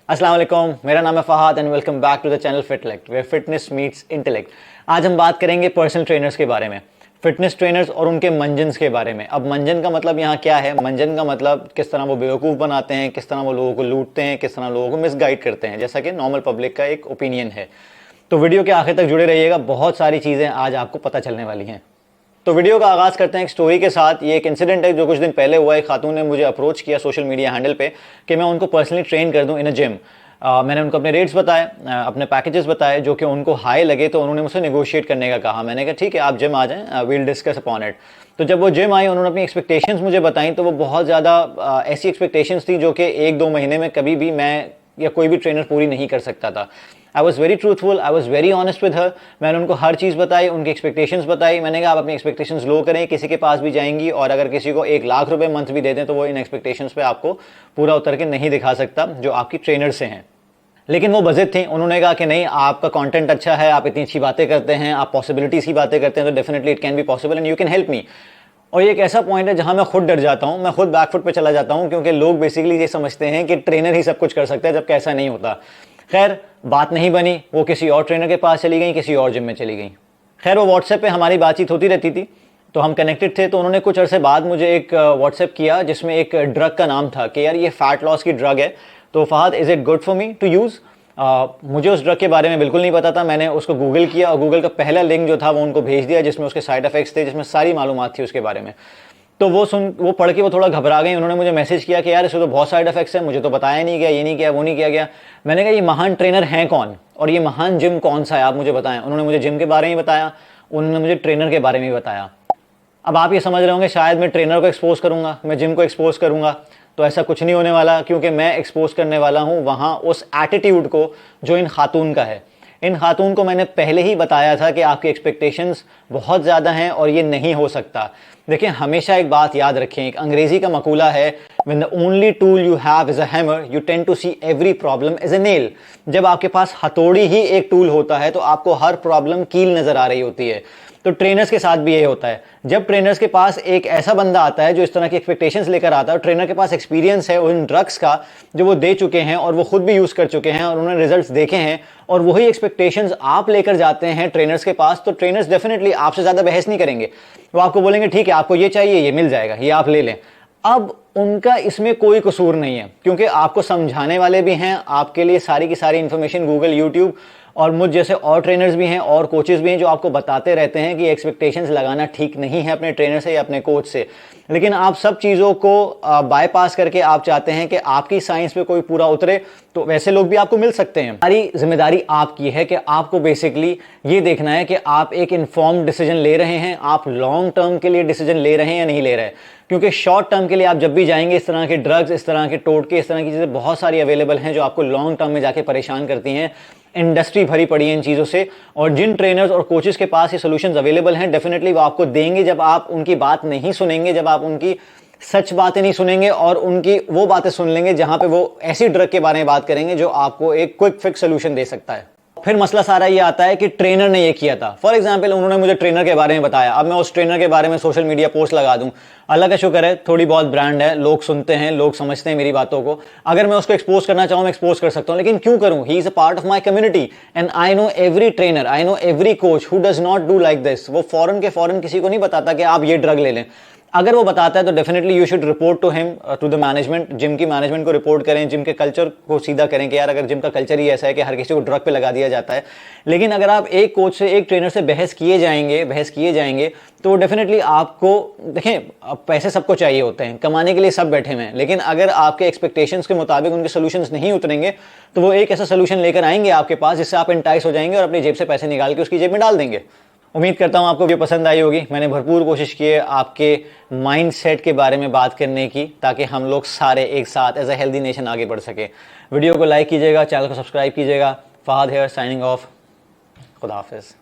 अस्सलाम वालेकुम, मेरा नाम है Fahad and welcome back to the channel Fitlect where fitness meets intellect. आज हम बात करेंगे पर्सनल ट्रेनर्स के बारे में, फिटनेस ट्रेनर्स और उनके मंजन्स के बारे में। अब मंजन का मतलब यहाँ क्या है? मंजन का मतलब किस तरह वो बेवकूफ़ बनाते हैं, किस तरह वो लोगों को लूटते हैं, किस तरह लोगों को मिसगाइड करते हैं, जैसा कि नॉर्मल पब्लिक का एक ओपिनियन है। तो वीडियो के आखिर तक जुड़े रहिएगा, बहुत सारी चीज़ें आज आपको पता चलने वाली हैं। तो वीडियो का आगाज़ करते हैं एक स्टोरी के साथ। ये एक इंसिडेंट है जो कुछ दिन पहले हुआ। एक खातून ने मुझे अप्रोच किया सोशल मीडिया हैंडल पे कि मैं उनको पर्सनली ट्रेन कर दूं इन अ जिम। मैंने उनको अपने रेट्स बताए, अपने पैकेजेस बताए जो कि उनको हाई लगे, तो उन्होंने मुझसे नेगोशिएट करने का कहा। मैंने कहा ठीक है, आप जिम आ जाएं, वील डिस्कस अपॉन इट। तो जब वो जिम आई, उन्होंने अपनी एक्सपेक्टेशंस मुझे बताई, तो वो बहुत ज़्यादा ऐसी एक्सपेक्टेशंस थी जो कि 1-2 महीने में कभी भी मैं या कोई भी ट्रेनर पूरी नहीं कर सकता था। I was very truthful, I was very honest with her. मैंने उनको हर चीज़ बताई, उनकी एक्सपेक्टेशंस बताई। मैंने कहा आप अपनी एक्सपेक्टेशंस लो करें, किसी के पास भी जाएंगी और अगर किसी को 1 लाख रुपए मंथ भी दे दें तो वो इन एक्सपेक्टेशंस पे आपको पूरा उतर के नहीं दिखा सकता जो आपकी ट्रेनर से हैं। लेकिन वो बज़िद थी। उन्होंने कहा कि नहीं, आपका कंटेंट अच्छा है, आप इतनी अच्छी बातें करते हैं, आप पॉसिबिलिटीज़ की बातें करते हैं, तो definitely it can be possible and you can help me. और ये एक ऐसा पॉइंट है जहां मैं खुद डर जाता हूं, मैं खुद बैकफुट पे चला जाता हूं, क्योंकि लोग बेसिकली ये समझते हैं कि ट्रेनर ही सब कुछ कर सकता है, जबकि ऐसा नहीं होता। खैर, बात नहीं बनी, वो किसी और ट्रेनर के पास चली गई, किसी और जिम में चली गई। खैर, वो व्हाट्सएप पे हमारी बातचीत होती रहती थी, तो हम कनेक्टेड थे। तो उन्होंने कुछ अरसे बाद मुझे एक व्हाट्सएप किया जिसमें एक ड्रग का नाम था कि यार ये फैट लॉस की ड्रग है, तो Fahad is it good for me to use. मुझे उस ड्रग के बारे में बिल्कुल नहीं पता था। मैंने उसको गूगल किया और गूगल का पहला लिंक जो था वो उनको भेज दिया, जिसमें उसके साइड इफेक्ट्स थे, जिसमें सारी मालूमात थी उसके बारे में। तो वो पढ़ के वो थोड़ा घबरा गई। उन्होंने मुझे मैसेज किया कि यार इसमें तो बहुत साइड इफेक्ट्स हैं, मुझे तो बताया नहीं गया, ये नहीं किया, वो नहीं किया गया। मैंने कहा ये महान ट्रेनर हैं कौन और ये महान जिम कौन सा है, आप मुझे बताएं। उन्होंने मुझे जिम के बारे में बताया, उन्होंने मुझे ट्रेनर के बारे में बताया। अब आप ये समझ रहे होंगे शायद मैं ट्रेनर को एक्सपोज करूंगा, मैं जिम को एक्सपोज करूंगा, तो ऐसा कुछ नहीं होने वाला, क्योंकि मैं एक्सपोज करने वाला हूं वहां उस एटीट्यूड को जो इन खातून का है। इन खातून को मैंने पहले ही बताया था कि आपकी एक्सपेक्टेशंस बहुत ज़्यादा हैं और ये नहीं हो सकता। देखिए, हमेशा एक बात याद रखें, एक अंग्रेजी का मकूला है, when the only tool you have is a hammer you tend to see every problem as a nail. जब आपके पास हथौड़ी ही एक टूल होता है तो आपको हर प्रॉब्लम कील नजर आ रही होती है। तो ट्रेनर्स के साथ भी ये होता है। जब ट्रेनर्स के पास एक ऐसा बंदा आता है जो इस तरह की एक्सपेक्टेशंस लेकर आता है, और ट्रेनर के पास एक्सपीरियंस है उन ड्रग्स का जो वो दे चुके हैं और वो खुद भी यूज़ कर चुके हैं और उन्होंने रिजल्ट्स देखे हैं, और वही एक्सपेक्टेशंस आप लेकर जाते हैं ट्रेनर्स के पास, तो ट्रेनर्स डेफिनेटली आपसे ज़्यादा बहस नहीं करेंगे। वो आपको बोलेंगे ठीक है, आपको ये चाहिए, ये मिल जाएगा, ये आप ले लें। अब उनका इसमें कोई कसूर नहीं है, क्योंकि आपको समझाने वाले भी हैं, आपके लिए सारी की सारी इंफॉर्मेशन गूगल, यूट्यूब और मुझ जैसे और ट्रेनर्स भी हैं और कोचेस भी हैं जो आपको बताते रहते हैं कि एक्सपेक्टेशंस लगाना ठीक नहीं है अपने ट्रेनर से या अपने कोच से। लेकिन आप सब चीज़ों को बाईपास करके आप चाहते हैं कि आपकी साइंस पे कोई पूरा उतरे, तो वैसे लोग भी आपको मिल सकते हैं। सारी जिम्मेदारी आपकी है कि आपको बेसिकली ये देखना है कि आप एक इन्फॉर्म्ड डिसीजन ले रहे हैं, आप लॉन्ग टर्म के लिए डिसीजन ले रहे हैं या नहीं ले रहे हैं। क्योंकि शॉर्ट टर्म के लिए आप जब भी जाएंगे, इस तरह के ड्रग्स, इस तरह के टोटके, इस तरह की चीज़ें बहुत सारी अवेलेबल हैं जो आपको लॉन्ग टर्म में जाके परेशान करती हैं। इंडस्ट्री भरी पड़ी है इन चीज़ों से, और जिन ट्रेनर्स और कोचेस के पास ये सॉल्यूशंस अवेलेबल हैं, डेफिनेटली वो आपको देंगे। जब आप उनकी बात नहीं सुनेंगे, जब आप उनकी सच बातें नहीं सुनेंगे और उनकी वो बातें सुन लेंगे जहां पे वो ऐसी ड्रग के बारे में बात करेंगे जो आपको एक क्विक फिक्स सोल्यूशन दे सकता है। फिर मसला सारा ये आता है कि ट्रेनर ने ये किया था। फॉर एग्जाम्पल, उन्होंने मुझे ट्रेनर के बारे में बताया, अब मैं उस ट्रेनर के बारे में सोशल मीडिया पोस्ट लगा दूं। अल्लाह का शुक्र है, थोड़ी बहुत ब्रांड है, लोग सुनते हैं, लोग समझते हैं मेरी बातों को। अगर मैं उसको एक्सपोज करना चाहूं, मैं एक्सपोज कर सकता हूं, लेकिन क्यों करूं? He is a part of my community and I know every trainer, I know every coach who does not do like this. वो फॉरन के फॉरन किसी को नहीं बताता कि आप ये ड्रग ले लें। अगर वो बताता है तो definitely you should report to him, to the management. Gym की मैनेजमेंट को रिपोर्ट करें, जिम के कल्चर को सीधा करें कि यार अगर जिम का कल्चर ही ऐसा है कि हर किसी को ड्रग पे लगा दिया जाता है। लेकिन अगर आप एक कोच से, एक ट्रेनर से बहस किए जाएंगे तो डेफिनेटली आपको, देखें, पैसे सबको चाहिए होते हैं, कमाने के लिए सब बैठे हुए हैं, लेकिन अगर आपके एक्सपेक्टेशंस के मुताबिक उनके सोल्यूशंस नहीं उतरेंगे तो वो एक ऐसा सोल्यूशन लेकर आएंगे आपके पास जिससे आप इंटाइस हो जाएंगे और अपनी जेब से पैसे निकाल के उसकी जेब में डाल देंगे। उम्मीद करता हूं आपको वीडियो पसंद आई होगी। मैंने भरपूर कोशिश की है आपके माइंडसेट के बारे में बात करने की, ताकि हम लोग सारे एक साथ एज अ हेल्दी नेशन आगे बढ़ सके। वीडियो को लाइक कीजिएगा, चैनल को सब्सक्राइब कीजिएगा। Fahad here, signing off. खुदा हाफिज़।